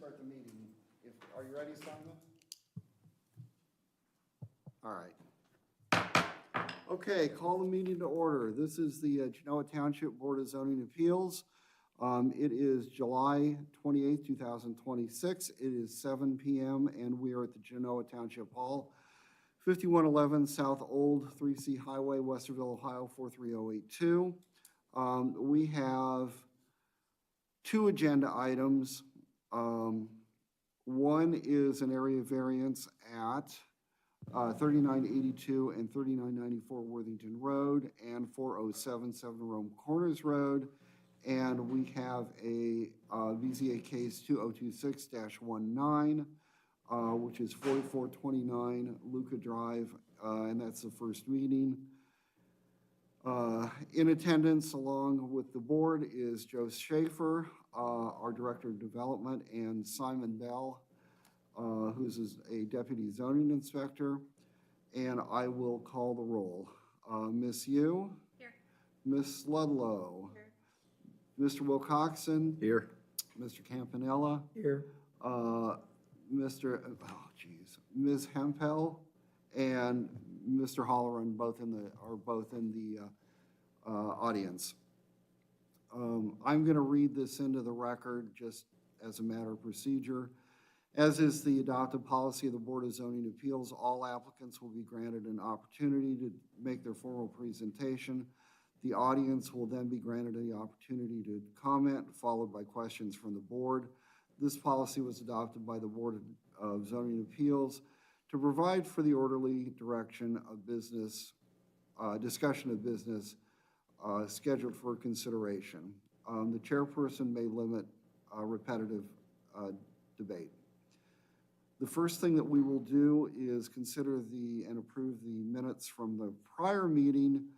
start the meeting. Are you ready, Simon? All right. Okay, call the meeting to order. This is the Genoa Township Board of Zoning Appeals. It is July 28th, 2026. It is 7 p.m. and we are at the Genoa Township Hall, 5111 South Old 3C Highway, Westerville, Ohio 43082. We have two agenda items. One is an area variance at 3982 and 3994 Worthington Road and 4077 Rome Corners Road. And we have a BZA case 2026-19, which is 4429 Luca Drive, and that's the first meeting. In attendance along with the board is Joe Schaefer, our Director of Development, and Simon Bell, who's a Deputy Zoning Inspector. And I will call the roll. Miss Yu? Here. Miss Ludlow? Here. Mr. Wilcoxon? Here. Mr. Campanella? Here. Ms. Hempel and Mr. Holloran are both in the audience. I'm going to read this into the record just as a matter of procedure. As is the adopted policy of the Board of Zoning Appeals, all applicants will be granted an opportunity to make their formal presentation. The audience will then be granted the opportunity to comment, followed by questions from the board. This policy was adopted by the Board of Zoning Appeals to provide for the orderly direction of business, discussion of business scheduled for consideration. The chairperson may limit repetitive debate. The first thing that we will do is consider and approve the minutes from the prior meeting.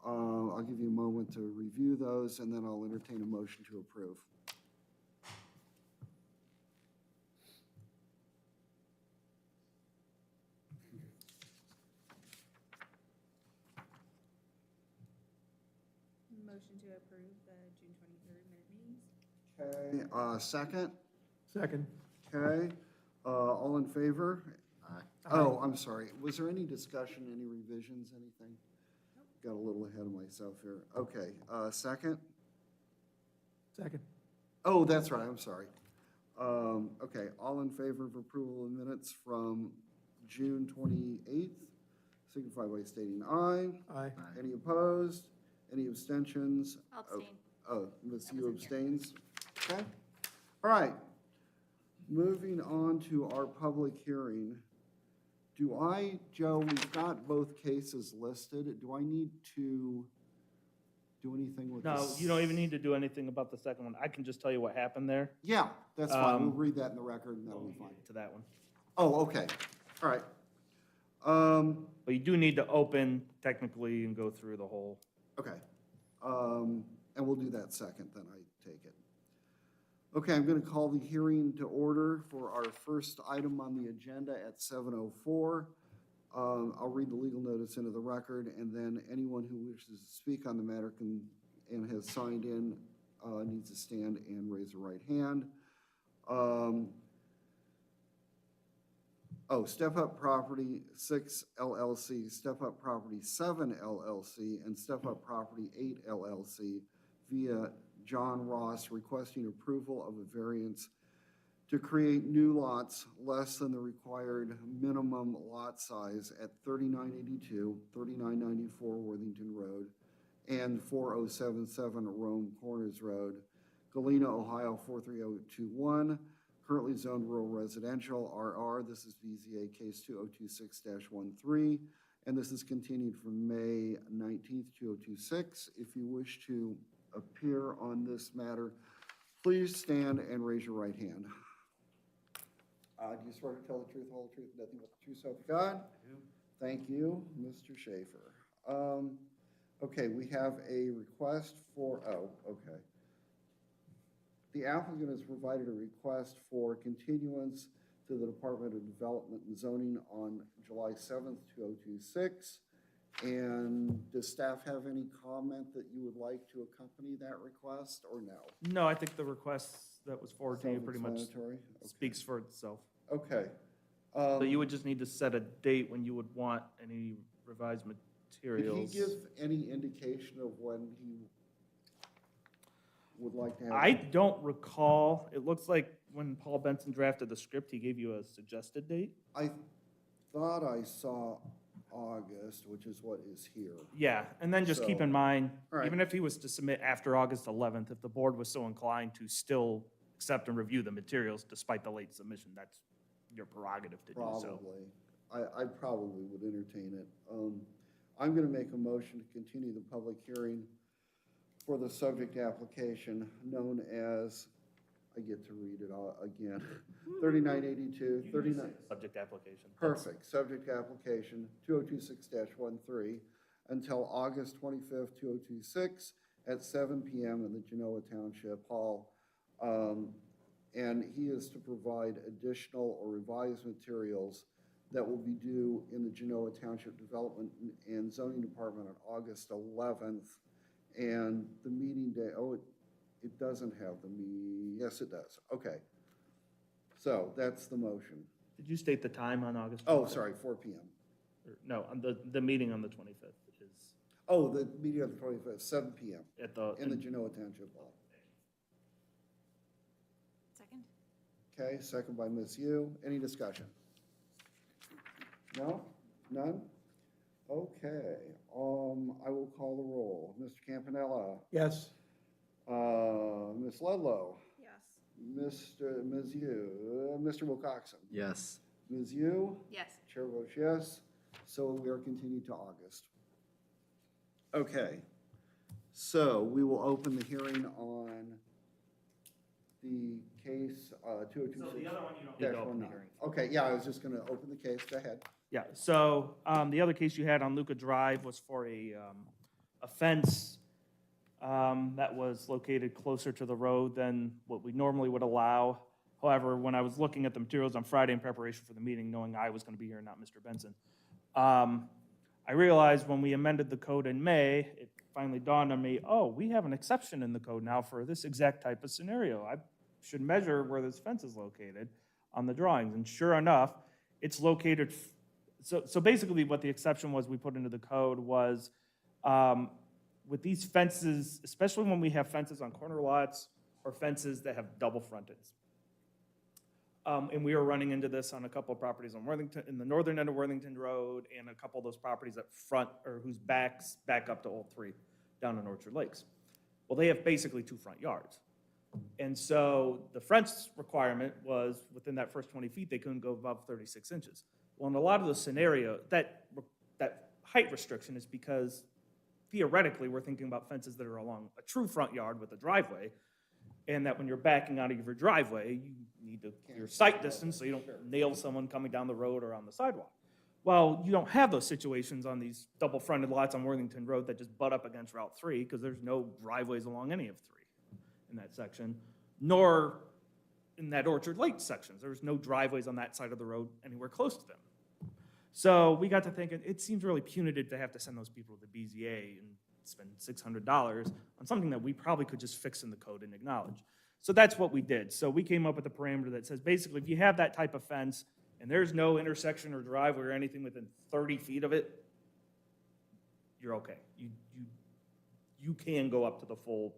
I'll give you a moment to review those, and then I'll entertain a motion to approve. Motion to approve the June 23rd minute meetings. Okay, second? Second. Okay, all in favor? Aye. Oh, I'm sorry. Was there any discussion, any revisions, anything? Nope. Got a little ahead of myself here. Okay, second? Second. Oh, that's right, I'm sorry. Okay, all in favor of approval of minutes from June 28th, signify by stating aye. Aye. Any opposed? Any abstentions? I'll abstain. Oh, Ms. Yu Here. abstains? Okay. All right. Moving on to our public hearing. Joe, we've got both cases listed. Do I need to do anything with No, this? you don't even need to do anything about the second one. I can just tell you what happened there. Yeah, that's fine. We'll read that in the record and that'll be fine. To that one. Oh, okay. All right. But you do need to open technically and go through the whole. Okay. And we'll do that second, then I take it. Okay, I'm going to call the hearing to order for our first item on the agenda at 7:04. I'll read the legal notice into the record, and then anyone who wishes to speak on the matter and has signed in needs to stand and raise a right hand. Step Up Property 6 LLC, Step Up Property 7 LLC, and Step Up Property 8 LLC via John Ross requesting approval of a variance to create new lots less than the required minimum lot size at 3982, 3994 Worthington Road, and 4077 Rome Corners Road, Galena, Ohio 43021. Currently zoned rural residential, RR. This is BZA case 2026-13, and this is continued from May 19th, 2026. If you wish to appear on this matter, please stand and raise your right hand. Do you swear to tell the truth, whole truth, nothing but the truth, so help you God? I do. Thank you, Mr. Schaefer. Okay, we have a request for, okay. The applicant has provided a request for continuance to the Department of Development and Zoning on July 7th, 2026. And does staff have any comment that you would like to accompany that request, or no? No, I think the request that was forwarded to you pretty much Self-explanatory? Okay. speaks for itself. Okay. So you would just need to set a date when you would want any revised Did materials. he give any indication of when he would like to have? I don't recall. It looks like when Paul Benson drafted the script, he gave you a suggested date. I thought I saw August, which is what is here. Yeah, and then just keep So- in mind, All right. even if he was to submit after August 11th, if the board was so inclined to still accept and review the materials despite the late submission, that's your prerogative to do so. Probably. I probably would entertain it. I'm going to make a motion to continue the public hearing for the subject application known as, I get to read it all again, 3982, 39. Subject application. Perfect, subject application 2026-13 until August 25th, 2026 at 7 PM in the Genoa Township Hall. And he is to provide additional or revised materials that will be due in the Genoa Township Development and Zoning Department on August 11th. And the meeting day, it doesn't have yes, it does, okay. So that's the motion. Did you state the time on August? Oh, 25th? sorry, 4 PM. Or- No, on the meeting on the 25th is Oh, the meeting on the 25th, 7 PM at the. in the Genoa Township Hall. Second? Okay, second by Ms. Yu. Any discussion? No? None? Okay, I will call the roll. Mr. Campanella, Yes. Ms. Ludlow, Yes. Ms. Yu, Mr. Wilcoxen. Yes. Ms. Yu, Yes. chair votes yes, so we are continued to August. Okay, so we will open the hearing on the case 2026. So the other one you don't need to open the hearing. Okay, yeah, I was just gonna open the case, go ahead. Yeah, so the other case you had on Luca Drive was for a fence that was located closer to the road than what we normally would allow. However, when I was looking at the materials on Friday in preparation for the meeting, knowing I was going to be here and not Mr. Benson, I realized when we amended the code in May, it finally dawned on me, oh, we have an exception in the code now for this exact type of scenario. I should measure where this fence is located on the drawings. And sure enough, it's located. So basically what the exception was we put into the code was with these fences, especially when we have fences on corner lots or fences that have double frontage. And we were running into this on a couple of properties on Worthington, in the northern end of Worthington Road, and a couple of those properties that front, or whose backs back up to Old 3, down in Orchard Lakes. Well, they have basically 2 front yards. And so the fence requirement was, within that first 20 feet, they couldn't go above 36 inches. Well, in a lot of those scenarios, that height restriction is because theoretically, we're thinking about fences that are along a true front yard with a driveway, and that when you're backing out of your driveway, you need your sight distance so you don't nail someone coming down the road or on the sidewalk. Well, you don't have those situations on these double-fronted lots on Worthington Road that just butt up against Route 3, because there's no driveways along any of 3 in that section, nor in that Orchard Lake section. There's no driveways on that side of the road anywhere close to them. So we got to thinking, it seems really punitive to have to send those people to BZA and spend $600 on something that we probably could just fix in the code and acknowledge. So that's what we did. So we came up with a parameter that says, basically, if you have that type of fence and there's no intersection or driveway or anything within 30 feet of it, you're okay. You can go up to the full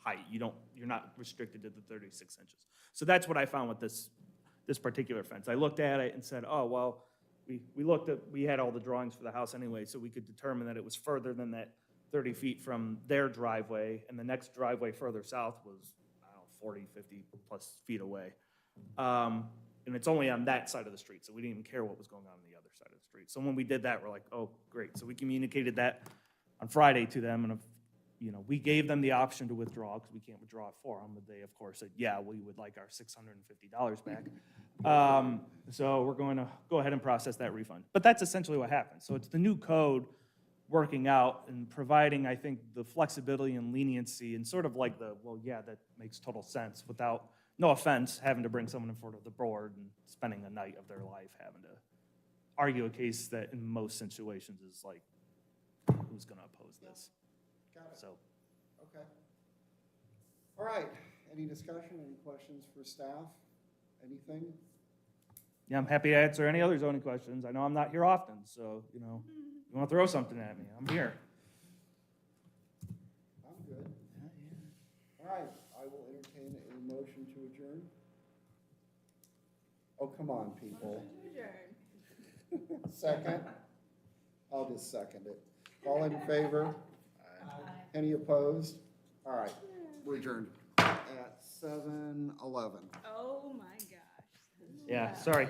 height. You're not restricted to the 36 inches. So that's what I found with this particular fence. I looked at it and said, oh, well, we had all the drawings for the house anyway, so we could determine that it was further than that 30 feet from their driveway, and the next driveway further south was, I don't know, 40, 50 plus feet away. And it's only on that side of the street, so we didn't even care what was going on the other side of the street. So when we did that, we're like, oh, great. So we communicated that on Friday to them, and we gave them the option to withdraw, because we can't withdraw it for them, but they, of course, said, yeah, we would like our $650 back. So we're going to go ahead and process that refund. But that's essentially what happened. So it's the new code working out and providing, I think, the flexibility and leniency and sort of like well, yeah, that makes total sense without, no offense, having to bring someone in front of the board and spending a night of their life having to argue a case that in most situations is like who's going to oppose this. Got it. So, Okay. All right, any discussion, any questions for staff? Anything? yeah, I'm happy to answer any other zoning questions. I know I'm not here often, so, you know, if you want to throw something at me, I'm here. I'm good. All right, I will entertain a motion to adjourn. Oh, come on, people. Adjourn. Second? I'll just second it. All in favor? Any opposed? All right, we're adjourned at 7:11. Oh, my gosh. Yeah, sorry.